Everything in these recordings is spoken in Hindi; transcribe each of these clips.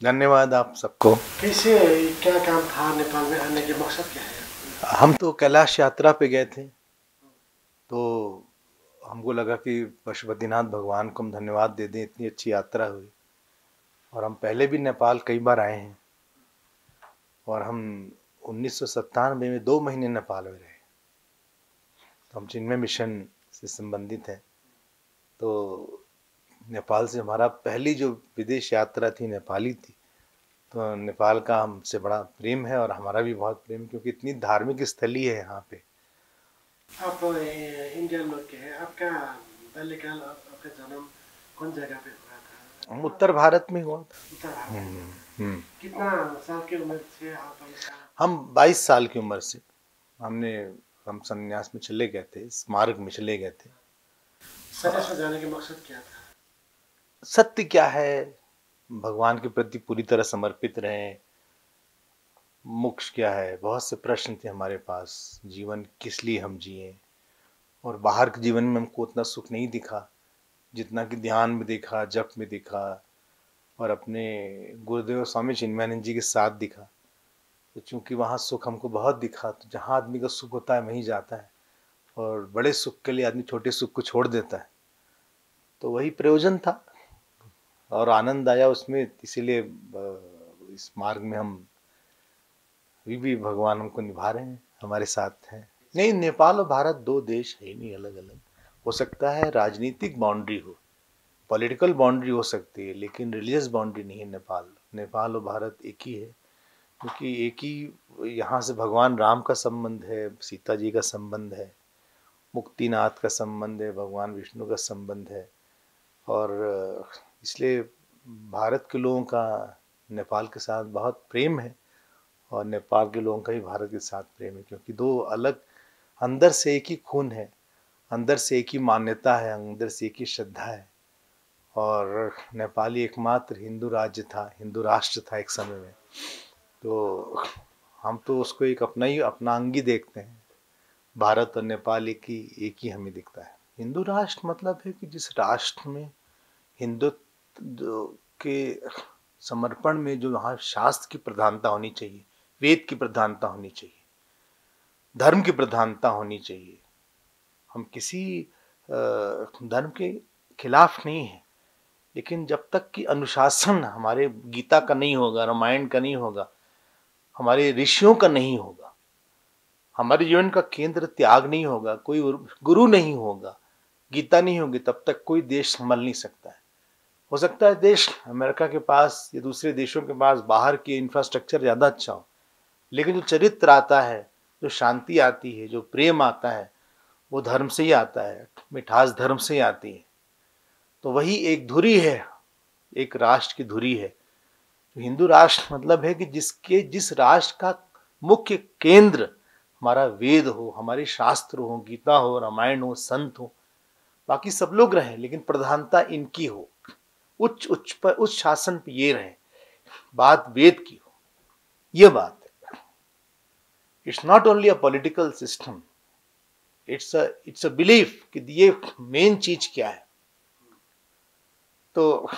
धन्यवाद आप सबको। कैसे, क्या काम था, नेपाल में आने के मकसद क्या है? हम तो कैलाश यात्रा पे गए थे, तो हमको लगा कि पशुपतिनाथ भगवान को हम धन्यवाद दे दें, इतनी अच्छी यात्रा हुई। और हम पहले भी नेपाल कई बार आए हैं, और हम 1997 में 2 महीने नेपाल में रहे। तो हम चिन्मय मिशन से संबंधित हैं। तो नेपाल से हमारा पहली जो विदेश यात्रा थी नेपाली थी। तो नेपाल का हमसे बड़ा प्रेम है, और हमारा भी बहुत प्रेम, क्योंकि इतनी धार्मिक स्थली है यहाँ पे। आप इंडियन लोग के हैं, आपका बाल्यकाल, आपका जन्म कौन जगह पे हुआ था? हम उत्तर भारत में हुआ था। उत्तर भारत में। हम्म। कितना साल की उम्र से आप ऐसा? हम 22 साल की उम्र से हम संन्यास में चले गए थे, स्मारक में चले गए थे। संन्यास में जाने के मकसद क्या था? सत्य क्या है, भगवान के प्रति पूरी तरह समर्पित रहें। मोक्ष क्या है, बहुत से प्रश्न थे हमारे पास। जीवन किस लिए हम जिए, और बाहर के जीवन में हमको उतना सुख नहीं दिखा जितना कि ध्यान में दिखा, जप में दिखा, और अपने गुरुदेव स्वामी चिन्मयानंद जी के साथ दिखा। तो चूंकि वहाँ सुख हमको बहुत दिखा, तो जहाँ आदमी का सुख होता है वहीं जाता है, और बड़े सुख के लिए आदमी छोटे सुख को छोड़ देता है। तो वही प्रयोजन था, और आनंद आया उसमें। इसीलिए इस मार्ग में हम अभी भी भगवान हमको निभा रहे हैं, हमारे साथ हैं। नहीं, नेपाल और भारत दो देश है ही नहीं, अलग अलग। हो सकता है राजनीतिक बाउंड्री हो, पॉलिटिकल बाउंड्री हो सकती है, लेकिन रिलीजियस बाउंड्री नहीं है। नेपाल और भारत एक ही है, क्योंकि एक ही यहाँ से भगवान राम का संबंध है, सीता जी का संबंध है, मुक्तिनाथ का संबंध है, भगवान विष्णु का संबंध है। और इसलिए भारत के लोगों का नेपाल के साथ बहुत प्रेम है, और नेपाल के लोगों का भी भारत के साथ प्रेम है, क्योंकि दो अलग, अंदर से एक ही खून है, अंदर से एक ही मान्यता है, अंदर से एक ही श्रद्धा है। और नेपाली एकमात्र हिंदू राज्य था, हिंदू राष्ट्र था एक समय में। तो हम तो उसको एक अपना अंग ही देखते हैं। भारत और नेपाल एक ही हमें दिखता है। हिंदू राष्ट्र मतलब है कि जिस राष्ट्र में हिंदुत्व के समर्पण में जो वहाँ शास्त्र की प्रधानता होनी चाहिए, वेद की प्रधानता होनी चाहिए, धर्म की प्रधानता होनी चाहिए। हम किसी धर्म के खिलाफ नहीं है, लेकिन जब तक कि अनुशासन हमारे गीता का नहीं होगा, रामायण का नहीं होगा, हमारे ऋषियों का नहीं होगा, हमारे जीवन का केंद्र त्याग नहीं होगा, कोई गुरु नहीं होगा, गीता नहीं होगी, तब तक कोई देश संभल नहीं सकता है। हो सकता है देश अमेरिका के पास या दूसरे देशों के पास बाहर की इंफ्रास्ट्रक्चर ज़्यादा अच्छा हो, लेकिन जो चरित्र आता है, जो शांति आती है, जो प्रेम आता है, वो धर्म से ही आता है, मिठास धर्म से ही आती है। तो वही एक धुरी है, एक राष्ट्र की धुरी है। तो हिंदू राष्ट्र मतलब है कि जिस राष्ट्र का मुख्य केंद्र हमारा वेद हो, हमारे शास्त्र हो, गीता हो, रामायण हो, संत हो, बाकी सब लोग रहें, लेकिन प्रधानता इनकी हो, उच्च शासन पे ये रहे, बात वेद की हो, ये बात है। It's not only a political system, it's a belief कि ये मेन चीज क्या है। तो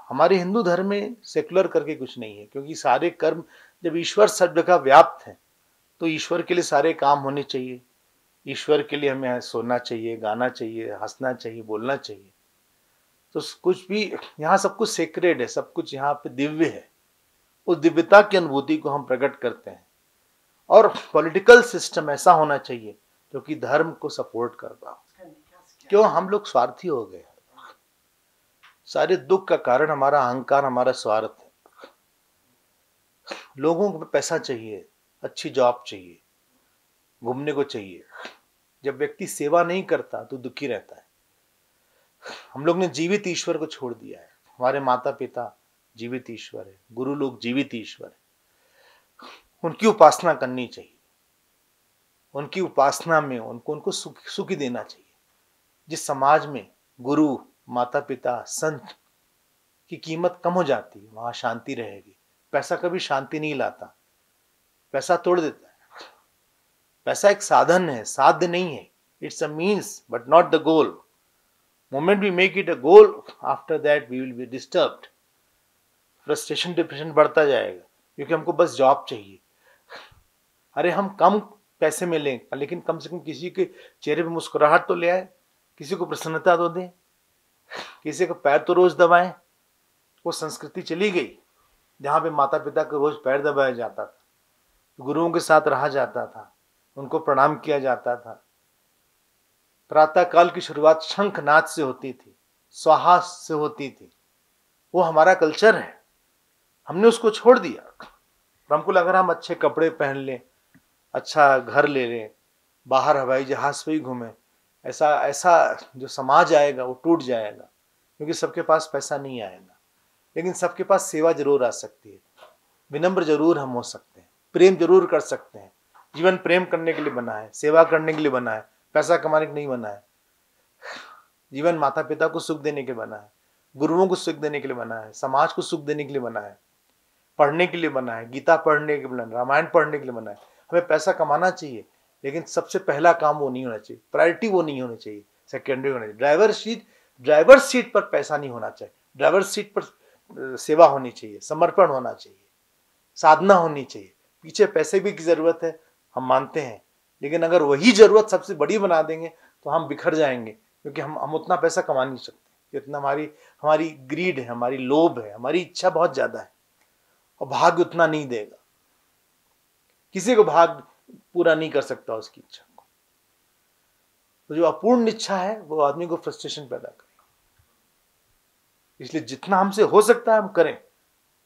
हमारे हिंदू धर्म में सेकुलर करके कुछ नहीं है, क्योंकि सारे कर्म, जब ईश्वर सब जगह व्याप्त है, तो ईश्वर के लिए सारे काम होने चाहिए। ईश्वर के लिए हमें सोना चाहिए, गाना चाहिए, हंसना चाहिए, बोलना चाहिए। तो कुछ भी यहाँ, सब कुछ सेक्रेड है, सब कुछ यहाँ पे दिव्य है। उस दिव्यता की अनुभूति को हम प्रकट करते हैं। और पॉलिटिकल सिस्टम ऐसा होना चाहिए जो कि धर्म को सपोर्ट करता हो। क्यों हम लोग स्वार्थी हो गए? सारे दुख का कारण हमारा अहंकार, हमारा स्वार्थ है। लोगों को पैसा चाहिए, अच्छी जॉब चाहिए, घूमने को चाहिए। जब व्यक्ति सेवा नहीं करता तो दुखी रहता है। हम लोग ने जीवित ईश्वर को छोड़ दिया है। हमारे माता पिता जीवित ईश्वर है, गुरु लोग जीवित ईश्वर है। उनकी उपासना करनी चाहिए, उनकी उपासना में उनको सुखी देना चाहिए। जिस समाज में गुरु, माता पिता, संत की कीमत कम हो जाती है, वहां शांति रहेगी। पैसा कभी शांति नहीं लाता, पैसा तोड़ देता है। पैसा एक साधन है, साध्य नहीं है। It's a means but not the goal. Moment we make it a goal, after that we will be disturbed. Frustration depression बढ़ता जाएगा, क्योंकि हमको बस जॉब चाहिए। अरे हम कम पैसे में लें, लेकिन कम से कम किसी के चेहरे पे मुस्कुराहट तो ले आए, किसी को प्रसन्नता तो दें, किसी का पैर तो रोज दबाएं। वो संस्कृति चली गई जहाँ पे माता पिता को रोज पैर दबाया जाता था, गुरुओं के साथ रहा जाता था, उनको प्रणाम किया जाता था। प्रातः काल की शुरुआत शंखनाद से होती थी, स्वाहा से होती थी। वो हमारा कल्चर है, हमने उसको छोड़ दिया। और हमको लग रहा हम अच्छे कपड़े पहन लें, अच्छा घर ले लें, बाहर हवाई जहाज पे ही घूमें, ऐसा ऐसा जो समाज आएगा वो टूट जाएगा, क्योंकि सबके पास पैसा नहीं आएगा, लेकिन सबके पास सेवा जरूर आ सकती है। विनम्र जरूर हम हो सकते हैं, प्रेम जरूर कर सकते हैं। जीवन प्रेम करने के लिए बना है, सेवा करने के लिए बना है, पैसा कमाने के नहीं बना है। जीवन माता पिता को सुख देने के बना है, गुरुओं को सुख देने के लिए बना है, समाज को सुख देने के लिए बना है, पढ़ने के लिए बना है, गीता पढ़ने के लिए बना है, रामायण पढ़ने के लिए बना है। हमें पैसा कमाना चाहिए, लेकिन सबसे पहला काम वो नहीं होना चाहिए, प्रायोरिटी वो नहीं होनी चाहिए, सेकेंडरी होना चाहिए। ड्राइवर सीट पर पैसा नहीं होना चाहिए, ड्राइवर सीट पर सेवा होनी चाहिए, समर्पण होना चाहिए, साधना होनी चाहिए। पीछे पैसे भी की जरूरत है, हम मानते हैं, लेकिन अगर वही जरूरत सबसे बड़ी बना देंगे तो हम बिखर जाएंगे, क्योंकि हम उतना पैसा कमा नहीं सकते, इतना हमारी ग्रीड है, हमारी लोभ है, हमारी इच्छा बहुत ज्यादा है, और भाग्य उतना नहीं देगा। किसी को भाग्य पूरा नहीं कर सकता उसकी इच्छा को। तो जो अपूर्ण इच्छा है वो आदमी को फ्रस्ट्रेशन पैदा करे। इसलिए जितना हमसे हो सकता है हम करें,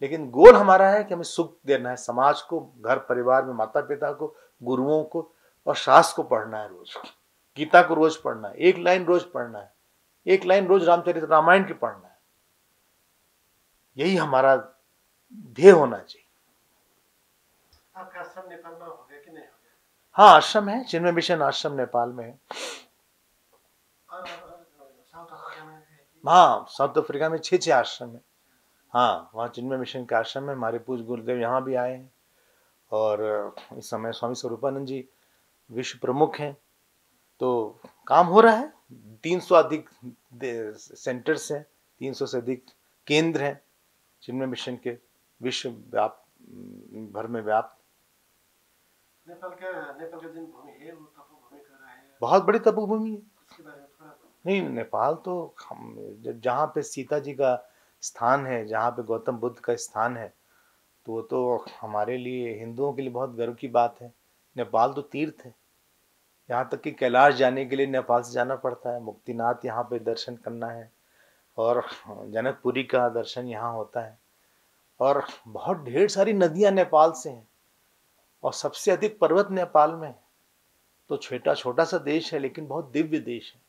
लेकिन गोल हमारा है कि हमें सुख देना है, समाज को, घर परिवार में माता पिता को, गुरुओं को, और शास्त्र को पढ़ना है रोज, गीता को रोज पढ़ना है, एक लाइन रोज पढ़ना है, एक लाइन रोज रामचरित रामायण की पढ़ना है। यही हमारा ध्येय होना चाहिए। आपका आश्रम नेपाल में हो गया कि नहीं हो गया? हाँ, आश्रम है, चिन्मय मिशन आश्रम नेपाल में है। और साउथ अफ्रीका में है कि? हाँ, साउथ अफ्रीका में 6 आश्रम है। हाँ, वहाँ चिन्मय मिशन के आश्रम में हमारे पूज्य गुरुदेव यहाँ भी आए हैं, और इस समय स्वामी स्वरूपानंद जी विश्व प्रमुख हैं। तो काम हो रहा है, 300 अधिक सेंटर्स हैं, 300 से अधिक केंद्र हैं चिन्मय मिशन के, विश्व भर में व्याप्त। नेपाल का जिन भूमि है वो तपोभूमि का रहा है, बहुत बड़ी तपोभूमि है। उसके बारे में थोड़ा नहीं, नेपाल तो हम जहाँ पे सीता जी का स्थान है, जहाँ पे गौतम बुद्ध का स्थान है, तो वो तो हमारे लिए, हिंदुओं के लिए बहुत गर्व की बात है। नेपाल तो तीर्थ है, यहाँ तक कि कैलाश जाने के लिए नेपाल से जाना पड़ता है, मुक्तिनाथ यहाँ पे दर्शन करना है, और जनकपुरी का दर्शन यहाँ होता है, और बहुत ढेर सारी नदियाँ नेपाल से हैं, और सबसे अधिक पर्वत नेपाल में है। तो छोटा सा देश है, लेकिन बहुत दिव्य देश है।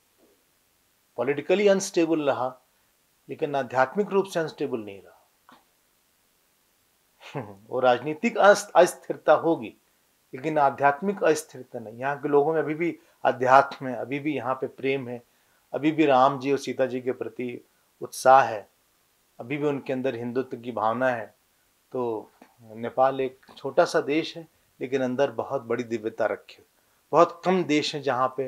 पॉलिटिकली अनस्टेबल रहा, लेकिन आध्यात्मिक रूप से अनस्टेबल नहीं रहा। और राजनीतिक अस्थिरता होगी, लेकिन आध्यात्मिक अस्थिरता नहीं। यहाँ के लोगों में अभी भी अध्यात्म है, अभी भी यहाँ पे प्रेम है, अभी भी राम जी और सीता जी के प्रति उत्साह है, अभी भी उनके अंदर हिंदुत्व की भावना है। तो नेपाल एक छोटा सा देश है, लेकिन अंदर बहुत बड़ी दिव्यता रखी है। बहुत कम देश है जहाँ पे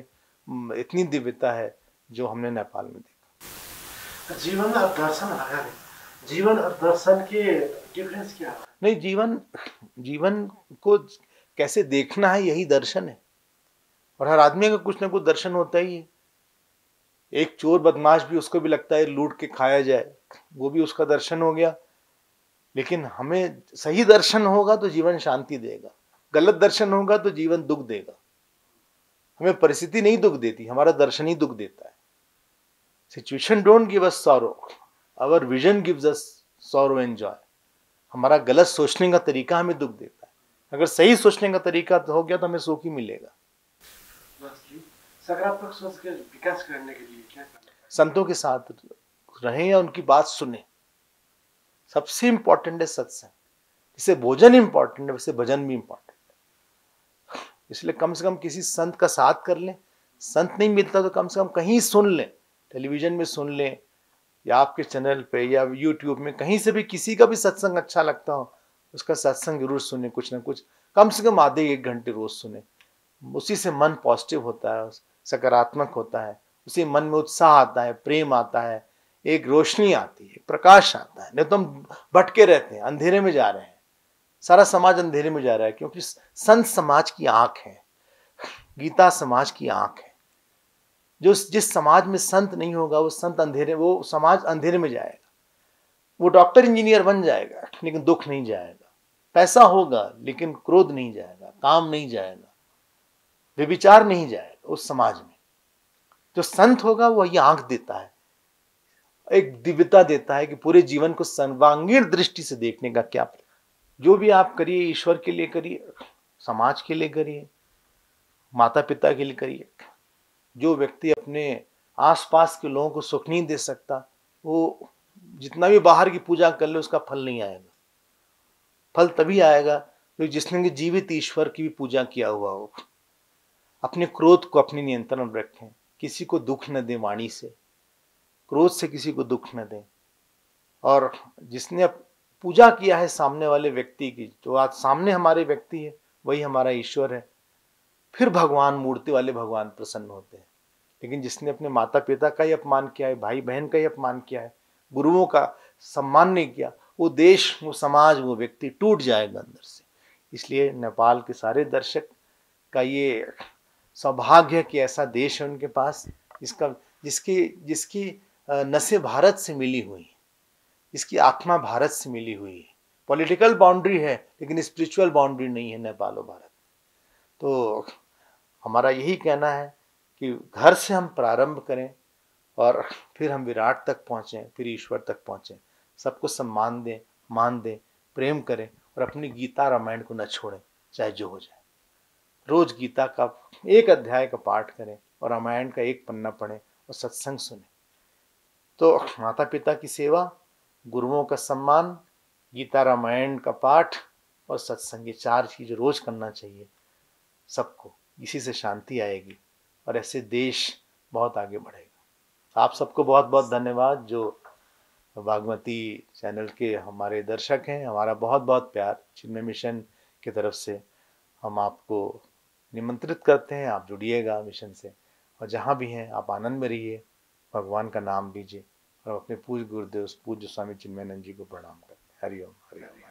इतनी दिव्यता है जो हमने नेपाल में देखा। जीवन और दर्शन लगा है, जीवन और दर्शन के डिफरेंस क्या है? नहीं, जीवन को कैसे देखना है यही दर्शन है, और हर आदमी का कुछ ना कुछ दर्शन होता ही है। एक चोर बदमाश भी, उसको भी लगता है लूट के खाया जाए, वो भी उसका दर्शन हो गया। लेकिन हमें सही दर्शन होगा तो जीवन शांति देगा, गलत दर्शन होगा तो जीवन दुख देगा। हमें परिस्थिति नहीं दुख देती, हमारा दर्शन ही दुख देता है। Situation don't give us sorrow, our vision gives us sorrow and joy. हमारा गलत सोचने का तरीका हमें दुख देता है, अगर सही सोचने का तरीका हो गया तो हमें सुख ही मिलेगा। सकारात्मक सोच के विकास करने के लिए क्या करना है? संतों के साथ रहें या उनकी बात सुने। सबसे इंपॉर्टेंट है सत्संग। जैसे भोजन इंपॉर्टेंट है, वैसे भजन भी इंपॉर्टेंट है। इसलिए कम से कम किसी संत का साथ कर लें। संत नहीं मिलता तो कम से कम कहीं सुन लें, टेलीविजन में सुन लें, या आपके चैनल पे या यूट्यूब में, कहीं से भी किसी का भी सत्संग अच्छा लगता हो, उसका सत्संग जरूर सुने। कुछ ना कुछ कम से कम आधे 1 घंटे रोज सुने। उसी से मन पॉजिटिव होता है, सकारात्मक होता है, उसी मन में उत्साह आता है, प्रेम आता है, एक रोशनी आती है, एक प्रकाश आता है। नहीं तो हम भटके रहते हैं, अंधेरे में जा रहे हैं, सारा समाज अंधेरे में जा रहा है, क्योंकि संत समाज की आंख है, गीता समाज की आंख है। जो जिस समाज में संत नहीं होगा वो समाज अंधेरे में जाएगा। वो डॉक्टर इंजीनियर बन जाएगा लेकिन दुख नहीं जाएगा, पैसा होगा लेकिन क्रोध नहीं जाएगा, काम नहीं जाएगा, व्यभिचार नहीं जाएगा उस समाज में। जो संत होगा वो ये आंख देता है, एक दिव्यता देता है कि पूरे जीवन को सर्वांगीण दृष्टि से देखने का क्या। जो भी आप करिए ईश्वर के लिए करिए, समाज के लिए करिए, माता पिता के लिए करिए। जो व्यक्ति अपने आसपास के लोगों को सुख नहीं दे सकता, वो जितना भी बाहर की पूजा कर ले उसका फल नहीं आएगा। फल तभी आएगा तो जिसने जीवित ईश्वर की भी पूजा किया हुआ हो। अपने क्रोध को अपने नियंत्रण में रखें, किसी को दुख न दें वाणी से, क्रोध से किसी को दुख न दें। और जिसने पूजा किया है सामने वाले व्यक्ति की, जो आज सामने हमारे व्यक्ति है वही हमारा ईश्वर है, फिर भगवान, मूर्ति वाले भगवान प्रसन्न होते हैं। लेकिन जिसने अपने माता पिता का ही अपमान किया है, भाई बहन का ही अपमान किया है, गुरुओं का सम्मान नहीं किया, वो देश, वो समाज, वो व्यक्ति टूट जाएगा अंदर से। इसलिए नेपाल के सारे दर्शक का ये सौभाग्य है कि ऐसा देश है उनके पास, जिसकी जिसकी नसें भारत से मिली हुई हैं, जिसकी आत्मा भारत से मिली हुई है। पॉलिटिकल बाउंड्री है लेकिन स्पिरिचुअल बाउंड्री नहीं है नेपाल और भारत। तो हमारा यही कहना है कि घर से हम प्रारंभ करें और फिर हम विराट तक पहुँचें, फिर ईश्वर तक पहुँचें। सबको सम्मान दें, मान दें, प्रेम करें और अपनी गीता रामायण को न छोड़ें, चाहे जो हो जाए। रोज गीता का एक अध्याय का पाठ करें और रामायण का एक पन्ना पढ़ें और सत्संग सुनें। तो माता पिता की सेवा, गुरुओं का सम्मान, गीता रामायण का पाठ और सत्संग, ये 4 चीज़ रोज करना चाहिए सबको। इसी से शांति आएगी और ऐसे देश बहुत आगे बढ़ेगा। आप सबको बहुत बहुत धन्यवाद जो बागमती चैनल के हमारे दर्शक हैं। हमारा बहुत बहुत प्यार चिन्मय मिशन की तरफ से हम आपको निमंत्रित करते हैं, आप जुड़िएगा मिशन से और जहाँ भी हैं आप आनंद में रहिए, भगवान का नाम लीजिए और अपने पूज्य गुरुदेव पूज्य स्वामी चिन्मयानंद जी को प्रणाम करते हैं। हरिओम हरिओम।